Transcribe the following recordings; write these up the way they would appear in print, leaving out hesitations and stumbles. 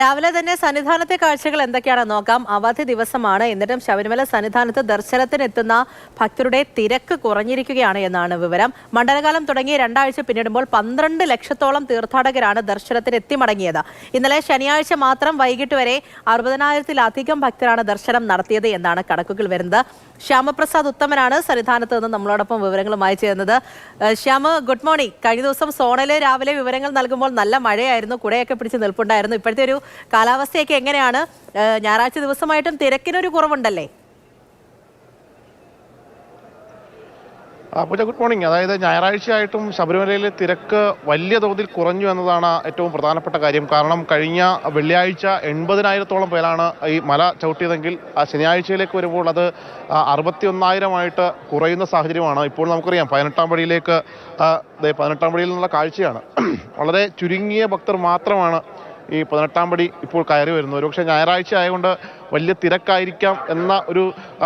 രാവിലെ തന്നെ സന്നിധാനത്തെ കാഴ്ചകൾ എന്തൊക്കെയാണെന്ന് നോക്കാം. അവധി ദിവസമാണ്. എന്നിട്ടും ശബരിമല സന്നിധാനത്ത് ദർശനത്തിനെത്തുന്ന ഭക്തരുടെ തിരക്ക് കുറഞ്ഞിരിക്കുകയാണ് എന്നാണ് വിവരം. മണ്ഡലകാലം തുടങ്ങി 2 ആഴ്ച പിന്നിടുമ്പോൾ 12 ലക്ഷത്തോളം തീർത്ഥാടകരാണ് ദർശനത്തിന് എത്തിമടങ്ങിയത്. ഇന്നലെ ശനിയാഴ്ച മാത്രം വൈകിട്ട് വരെ 60,000-ലധികം ഭക്തരാണ് ദർശനം നടത്തിയത് എന്നാണ് കണക്കുകൾ വരുന്നത്. ശ്യാമപ്രസാദ് ഉത്തമനാണ് സന്നിധാനത്ത് നിന്ന് നമ്മളോടൊപ്പം വിവരങ്ങളുമായി ചേർന്നത്. Shyama, good morning. കഴിഞ്ഞ ദിവസം സോണല് രാവിലെ വിവരങ്ങൾ നൽകുമ്പോൾ നല്ല മഴയായിരുന്നു, കുടയൊക്കെ പിടിച്ച് നിൽപ്പുണ്ടായിരുന്നു. ഇപ്പോഴത്തെ ഒരു കാലാവസ്ഥയൊക്കെ എങ്ങനെയാണ്? ഞായറാഴ്ച ദിവസമായിട്ടും തിരക്കിനൊരു കുറവുണ്ടല്ലേ? പൂജ, ഗുഡ് മോർണിംഗ്. അതായത് ഞായറാഴ്ചയായിട്ടും ശബരിമലയിലെ തിരക്ക് വലിയ തോതിൽ കുറഞ്ഞു എന്നതാണ് ഏറ്റവും പ്രധാനപ്പെട്ട കാര്യം. കാരണം കഴിഞ്ഞ വെള്ളിയാഴ്ച 80,000-ഓളം പേരാണ് ഈ മല ചവിട്ടിയതെങ്കിൽ ശനിയാഴ്ചയിലേക്ക് വരുമ്പോൾ അത് 61,000-ആയിട്ട് കുറയുന്ന സാഹചര്യമാണ്. ഇപ്പോൾ നമുക്കറിയാം 18-ാം പടിയിലേക്ക് 18-ാം പടിയിൽ നിന്നുള്ള കാഴ്ചയാണ്. വളരെ ചുരുങ്ങിയ ഭക്തർ മാത്രമാണ് ഈ 18-ാം പടി ഇപ്പോൾ കയറി വരുന്നത്. ഒരുപക്ഷെ ഞായറാഴ്ച ആയതുകൊണ്ട് വലിയ തിരക്കായിരിക്കാം എന്ന ഒരു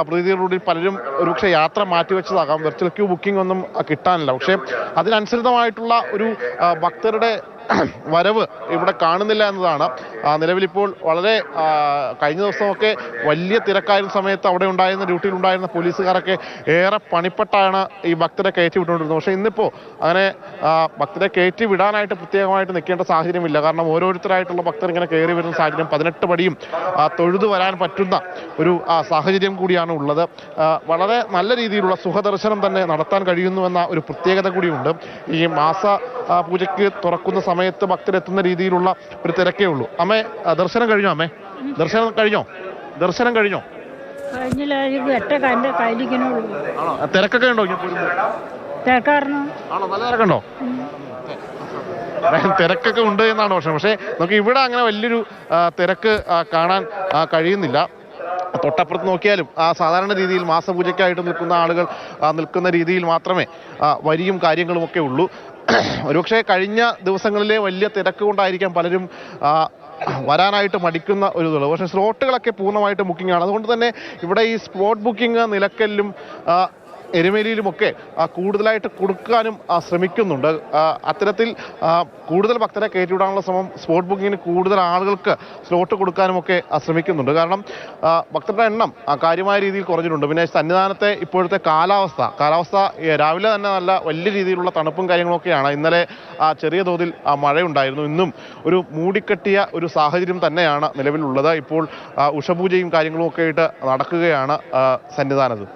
പ്രതീതിയോടുകൂടി പലരും ഒരുപക്ഷെ യാത്ര മാറ്റിവെച്ചതാകാം. വെർച്വൽ ക്യൂ ബുക്കിംഗ് ഒന്നും കിട്ടാനില്ല. പക്ഷേ അതിനനുസൃതമായിട്ടുള്ള ഒരു ഭക്തരുടെ വരവ് ഇവിടെ കാണുന്നില്ല എന്നതാണ്. നിലവിലിപ്പോൾ വളരെ കഴിഞ്ഞ ദിവസമൊക്കെ വലിയ തിരക്കായിരുന്ന സമയത്ത് അവിടെ ഉണ്ടായിരുന്ന ഡ്യൂട്ടിയിലുണ്ടായിരുന്ന പോലീസുകാരൊക്കെ ഏറെ പണിപ്പെട്ടാണ് ഈ ഭക്തരെ കയറ്റി വിട്ടുകൊണ്ടിരുന്നത്. പക്ഷേ ഇന്നിപ്പോൾ അങ്ങനെ ഭക്തരെ കയറ്റി വിടാനായിട്ട് പ്രത്യേകമായിട്ട് നിൽക്കേണ്ട സാഹചര്യമില്ല. കാരണം ഓരോരുത്തരായിട്ടുള്ള ഭക്തർ ഇങ്ങനെ കയറി വരുന്ന സാഹചര്യം 18 പടിയും തൊഴുതു വരാൻ പറ്റുന്ന ഒരു സാഹചര്യം കൂടിയാണ് ഉള്ളത്. വളരെ നല്ല രീതിയിലുള്ള സുഖദർശനം തന്നെ നടത്താൻ കഴിയുന്നുവെന്ന ഒരു പ്രത്യേകത കൂടിയുണ്ട്. ഈ മാസ പൂജയ്ക്ക് തുറക്കുന്ന സമയത്ത് ഭക്തരെത്തുന്ന രീതിയിലുള്ള ഒരു തിരക്കേ ഉള്ളൂ. അമ്മേ, ദർശനം കഴിഞ്ഞോ? അമ്മേ, ദർശനം കഴിഞ്ഞോ? തിരക്കൊക്കെ ഉണ്ടോ? ആണോ? നല്ല തിരക്കുണ്ടോ? തിരക്കൊക്കെ ഉണ്ട് എന്നാണ് പക്ഷേ നമുക്ക് ഇവിടെ അങ്ങനെ വലിയൊരു തിരക്ക് കാണാൻ കഴിയുന്നില്ല. തൊട്ടപ്പുറത്ത് നോക്കിയാലും സാധാരണ രീതിയിൽ മാസപൂജയ്ക്കായിട്ട് നിൽക്കുന്ന ആളുകൾ നിൽക്കുന്ന രീതിയിൽ മാത്രമേ വരിയും കാര്യങ്ങളുമൊക്കെ ഉള്ളൂ. ഒരുപക്ഷെ കഴിഞ്ഞ ദിവസങ്ങളിലെ വലിയ തിരക്ക് കൊണ്ടായിരിക്കാം പലരും വരാനായിട്ട് മടിക്കുന്ന ഒരു ഇതുള്ളത്. പക്ഷേ സ്ലോട്ടുകളൊക്കെ പൂർണ്ണമായിട്ട് ബുക്കിംഗ് ആണ്. അതുകൊണ്ട് തന്നെ ഇവിടെ ഈ സ്പോട്ട് ബുക്കിംഗ് നിലയ്ക്കലിലും എരുമേലിയിലുമൊക്കെ കൂടുതലായിട്ട് കൊടുക്കാനും ശ്രമിക്കുന്നുണ്ട്. അത്തരത്തിൽ കൂടുതൽ ഭക്തരെ കയറ്റിവിടാനുള്ള ശ്രമം സ്പോട്ട് ബുക്കിങ്ങിന് കൂടുതൽ ആളുകൾക്ക് സ്ലോട്ട് കൊടുക്കാനുമൊക്കെ ശ്രമിക്കുന്നുണ്ട്. കാരണം ഭക്തരുടെ എണ്ണം കാര്യമായ രീതിയിൽ കുറഞ്ഞിട്ടുണ്ട്. പിന്നെ സന്നിധാനത്തെ ഇപ്പോഴത്തെ കാലാവസ്ഥ രാവിലെ തന്നെ നല്ല വലിയ രീതിയിലുള്ള തണുപ്പും കാര്യങ്ങളൊക്കെയാണ്. ഇന്നലെ ചെറിയ തോതിൽ മഴയുണ്ടായിരുന്നു. ഇന്നും ഒരു മൂടിക്കെട്ടിയ ഒരു സാഹചര്യം തന്നെയാണ് നിലവിലുള്ളത്. ഇപ്പോൾ ഉഷപൂജയും കാര്യങ്ങളും ഒക്കെ ആയിട്ട് നടക്കുകയാണ് സന്നിധാനത്ത്.